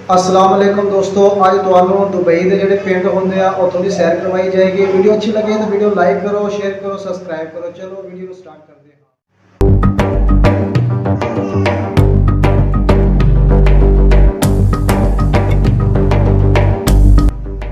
अस्सलाम वालेकुम दोस्तों, अज तुहानू दुबई के जोड़े पिंड होंगे उतों की सैर करवाई जाएगी। वीडियो अच्छी लगे तो वीडियो लाइक करो, शेयर करो, सब्सक्राइब करो। चलो वीडियो को स्टार्ट करते हैं।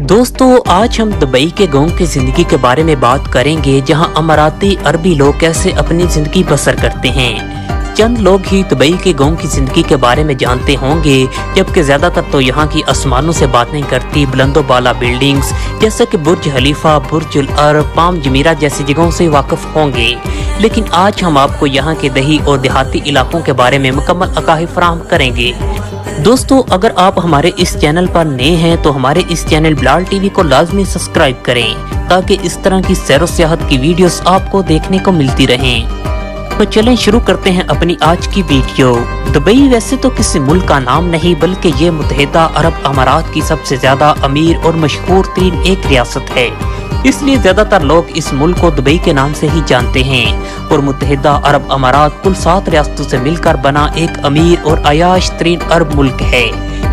दोस्तों, आज हम दुबई के गांव की जिंदगी के बारे में बात करेंगे, जहां अमाराती अरबी लोग कैसे अपनी जिंदगी बसर करते हैं। चंद लोग ही दुबई के गांव की जिंदगी के बारे में जानते होंगे, जबकि ज्यादातर तो यहाँ की आसमानों से बातें करती बुलंदो बाला बिल्डिंग्स जैसे कि बुर्ज खलीफा, बुर्ज अल अरब, पाम जमीरा जैसी जगहों से वाकिफ होंगे। लेकिन आज हम आपको यहाँ के दही और देहाती इलाकों के बारे में मुकम्मल आगाही फराहम करेंगे। दोस्तों, अगर आप हमारे इस चैनल पर नए हैं तो हमारे इस चैनल बिलाल टीवी को लाजमी सब्सक्राइब करें, ताकि इस तरह की सैर व सियाहत की वीडियोस आपको देखने को मिलती रहें। तो चलें शुरू करते हैं अपनी आज की वीडियो। दुबई वैसे तो किसी मुल्क का नाम नहीं, बल्कि ये मुत्तहिदा अरब अमारात की सबसे ज्यादा अमीर और मशहूर तरीन एक रियासत है। इसलिए ज्यादातर लोग इस मुल्क को दुबई के नाम से ही जानते हैं। और मुत्तहिदा अरब अमारात कुल 7 रियासतों से मिलकर बना एक अमीर और अयाश तरीन अरब मुल्क है।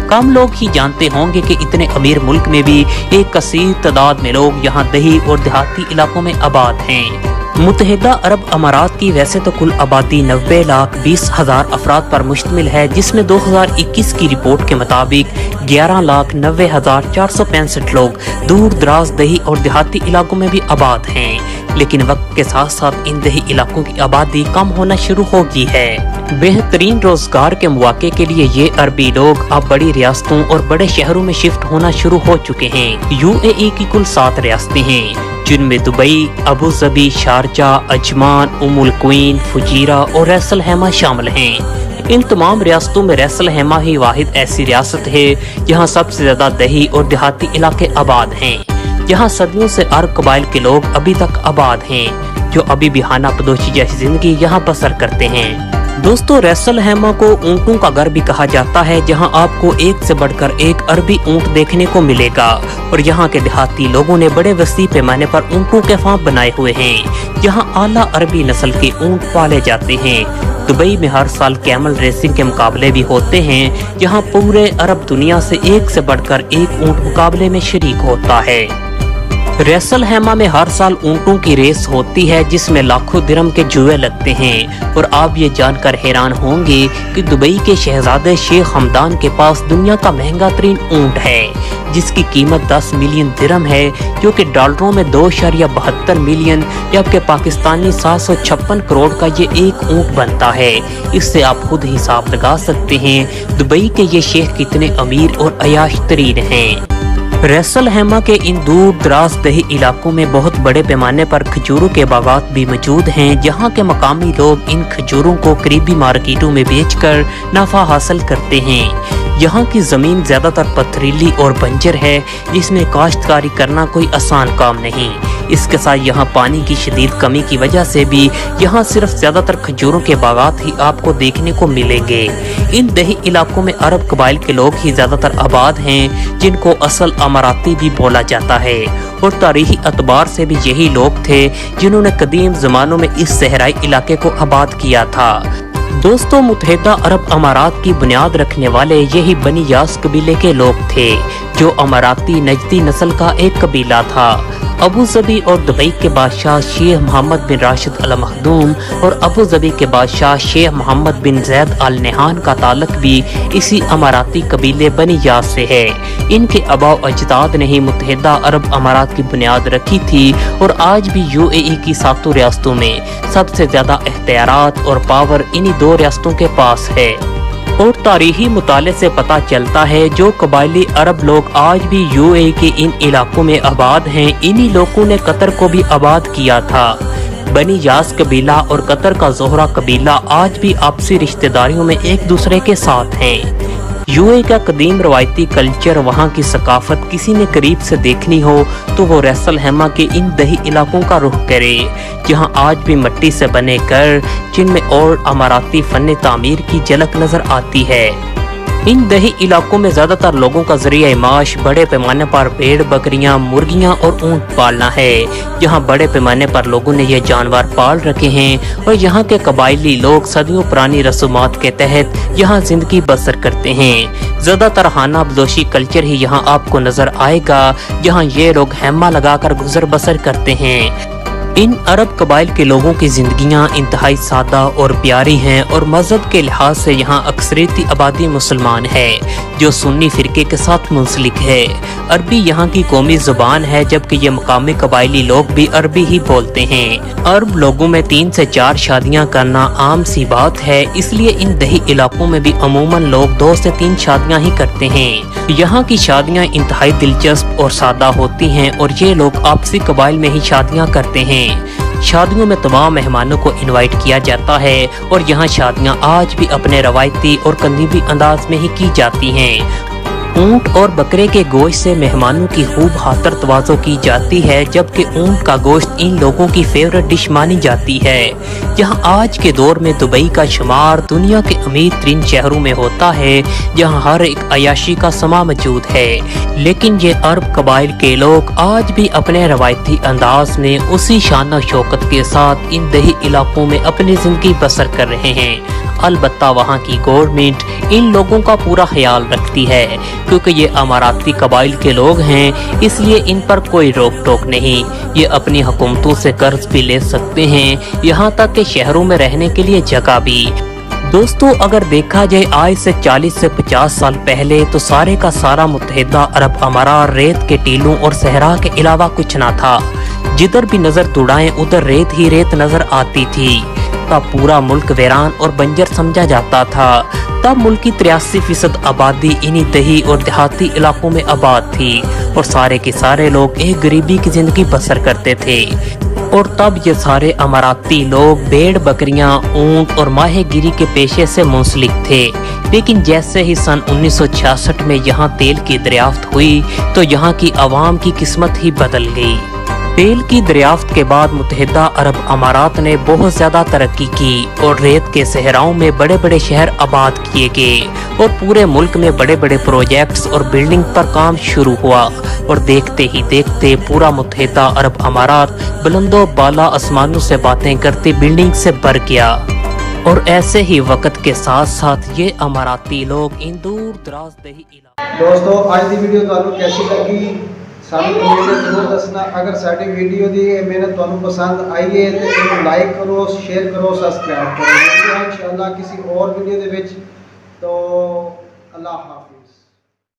कम लोग ही जानते होंगे कि इतने अमीर मुल्क में भी एक कसीर तादाद में लोग यहाँ दही और देहाती इलाकों में आबाद हैं। मुत्तहिदा अरब अमारात की वैसे तो कुल आबादी 90,20,000 अफराद पर मुश्तमिल है, जिसमें 2021 की रिपोर्ट के मुताबिक 11,90,465 लोग दूर दराज दही और देहाती इलाकों में भी आबाद हैं। लेकिन वक्त के साथ साथ इन दही इलाकों की आबादी कम होना शुरू हो गई है। बेहतरीन रोजगार के मौके के लिए ये अरबी लोग अब बड़ी रियासतों और बड़े शहरों में शिफ्ट होना शुरू हो चुके हैं। यूएई की कुल 7 रियासतें हैं, जिनमें Dubai, Abu Dhabi, Sharjah, Ajman, Umm al Quwain, Fujairah और रैसल हैमा शामिल हैं। इन तमाम रियासतों में रैसल हैमा ही वाहिद ऐसी रियासत है जहां सबसे ज्यादा दही और देहाती इलाके आबाद हैं। यहाँ सदियों से अरब कबाइल के लोग अभी तक आबाद हैं, जो अभी भी खाना पदोशी जैसी जिंदगी यहाँ बसर करते हैं। दोस्तों, रैसल हैमा को ऊँटों का घर भी कहा जाता है, जहाँ आपको एक से बढ़कर एक अरबी ऊँट देखने को मिलेगा। और यहाँ के देहाती लोगों ने बड़े वसी पैमाने पर ऊँटों के फार्म बनाए हुए हैं, जहाँ आला अरबी नस्ल के ऊँट पाले जाते हैं। दुबई में हर साल कैमल रेसिंग के मुकाबले भी होते हैं, जहाँ पूरे अरब दुनिया से एक से बढ़कर एक ऊँट मुकाबले में शरीक होता है। रैसल हैमा में हर साल ऊँटों की रेस होती है, जिसमें लाखों दिरहम के जुए लगते हैं। और आप ये जानकर हैरान होंगे कि दुबई के शहजादे शेख हमदान के पास दुनिया का महंगा तरीन ऊँट है, जिसकी कीमत 10 मिलियन दिरहम है, जो कि डॉलरों में 2.72 मिलियन, जबकि पाकिस्तानी 756 करोड़ का ये एक ऊँट बनता है। इससे आप खुद हिसाब लगा सकते हैं दुबई के ये शेख कितने अमीर और अयाश तरीन हैं। रैसल हैमा के इन दूर दराज दही इलाकों में बहुत बड़े पैमाने पर खजूरों के बागात भी मौजूद हैं, जहां के मकामी लोग इन खजूरों को करीबी मार्केटों में बेचकर नफा हासिल करते हैं। यहाँ की जमीन ज्यादातर पथरीली और बंजर है, जिसमें काश्तकारी करना कोई आसान काम नहीं। इसके साथ यहाँ पानी की शदीद कमी की वजह से भी यहाँ सिर्फ ज्यादातर खजूरों के बागात ही आपको देखने को मिलेंगे। इन दही इलाकों में अरब कबाइल के लोग ही ज्यादातर आबाद हैं, जिनको असल अमाराती भी बोला जाता है। और तारीखी एतबार से भी यही लोग थे जिन्होंने कदीम जमानों में इस सहराई इलाके को आबाद किया था। दोस्तों, मुत्तहिदा अरब अमारात की बुनियाद रखने वाले यही बनी यास कबीले के लोग थे, जो अमाराती नजदी नस्ल का एक कबीला था। अबू धाबी और दुबई के बादशाह शेख मोहम्मद बिन राशिद अल मखदूम और अबू धाबी के बादशाह शेख मोहम्मद बिन जैद अल नहान का ताल्लुक भी इसी अमाराती कबीले बनी यास से है। इनके आबाओ अजदाद ने ही मुत्तहिदा अरब अमारात की बुनियाद रखी थी। और आज भी यूएई की 7 रियासतों में सबसे ज्यादा इख्तियारात और पावर इन्हीं 2 रियासतों के पास है। और तारीखी मुताले से पता चलता है जो कबायली अरब लोग आज भी यूएई के इन इलाकों में आबाद हैं, इन्हीं लोगों ने कतर को भी आबाद किया था। बनी यास कबीला और कतर का जोहरा कबीला आज भी आपसी रिश्तेदारियों में एक दूसरे के साथ हैं। यूएई का कदीम रवायती कल्चर, वहाँ की सकाफत किसी ने करीब से देखनी हो तो वो रैसल हैमा के इन दही इलाकों का रुख करे, जहाँ आज भी मिट्टी से बने घर, जिनमें और अमाराती फन तामीर की झलक नजर आती है। इन दही इलाकों में ज्यादातर लोगों का जरिया माश बड़े पैमाने पर भेड़, बकरियां, मुर्गियां और ऊंट पालना है। यहाँ बड़े पैमाने पर लोगों ने ये जानवर पाल रखे हैं और यहाँ के कबायली लोग सदियों पुरानी रसूमात के तहत यहाँ जिंदगी बसर करते हैं। ज्यादातर खाना बदोशी कल्चर ही यहाँ आपको नजर आएगा, जहाँ ये लोग हेमा लगाकर गुजर बसर करते हैं। इन अरब कबाइल के लोगों की जिंदगियां इंतहाई सादा और प्यारी हैं और मजहब के लिहाज से यहाँ अक्सरियती आबादी मुसलमान है जो सुन्नी फिरके के साथ मुंसलिक है। अरबी यहाँ की कौमी जुबान है, जबकि ये मकामी कबाइली लोग भी अरबी ही बोलते हैं। अरब लोगों में 3 से 4 शादियाँ करना आम सी बात है, इसलिए इन दही इलाकों में भी अमूमन लोग 2 से 3 शादियाँ ही करते हैं। यहाँ की शादियाँ इंतहाई दिलचस्प और सादा होती हैं और ये लोग आपसी कबाइल में ही शादियाँ करते हैं। शादियों में तमाम मेहमानों को इनवाइट किया जाता है और यहाँ शादियाँ आज भी अपने रवायती और कदीमी अंदाज में ही की जाती हैं। ऊंट और बकरे के गोश्त से मेहमानों की खूब खातर तवाज़ो की जाती है, जबकि ऊंट का गोश्त इन लोगों की फेवरेट डिश मानी जाती है। जहां आज के दौर में दुबई का शुमार दुनिया के अमीर तरीन शहरों में होता है, जहां हर एक अयाशी का समा मौजूद है, लेकिन ये अरब कबाइल के लोग आज भी अपने रवायती अंदाज में उसी शान और शौकत के साथ इन दही इलाकों में अपनी जिंदगी बसर कर रहे हैं। अलबत्ता वहाँ की गवर्नमेंट इन लोगों का पूरा ख्याल रखती है, क्योंकि ये अमाराती कबाइल के लोग हैं, इसलिए इन पर कोई रोक टोक नहीं। ये अपनी हुकूमतों से कर्ज भी ले सकते हैं, यहाँ तक कि शहरों में रहने के लिए जगह भी। दोस्तों, अगर देखा जाए आज से 40 से 50 साल पहले तो सारे का सारा मुत्तहिदा अरब अमारात रेत के टीलों और सहरा के अलावा कुछ ना था। जिधर भी नजर दौड़ाएं उधर रेत ही रेत नजर आती थी। तब पूरा मुल्क वीरान और बंजर समझा जाता था। तब मुल्क की 83% आबादी इन्हीं दही और देहाती इलाकों में आबाद थी और सारे के सारे लोग एक गरीबी की जिंदगी बसर करते थे। और तब ये सारे अमाराती लोग भेड़, बकरियां, ऊंट और माहीगिरी के पेशे से मुंसलिक थे। लेकिन जैसे ही सन 1966 में यहाँ तेल की दरियाफ्त हुई तो यहाँ की आवाम की किस्मत ही बदल गई। तेल की दरियाफ्त के बाद मुत्तहिदा अरब अमारात ने बहुत ज्यादा तरक्की की और रेत के सहराओं में बड़े बड़े शहर आबाद किए गए और पूरे मुल्क में बड़े बड़े प्रोजेक्ट्स और बिल्डिंग पर काम शुरू हुआ और देखते ही देखते पूरा मुत्तहिदा अरब अमारात बुलंदो बाला आसमानों से बातें करते बिल्डिंग से भर गया। और ऐसे ही वक्त के साथ साथ ये अमाराती लोग इन दूर दराज दही दोस्तों, आज की वीडियो तुहानू कैसी लगी सानू कमेंट में जरूर दसना। अगर साडी वीडियो दी मेहनत तुहानू पसंद आई है तो इन्हें लाइक करो, शेयर करो, सब्सक्राइब करो। इंशाअल्लाह किसी और वीडियो दे विच। तो अल्लाह हाफिज़।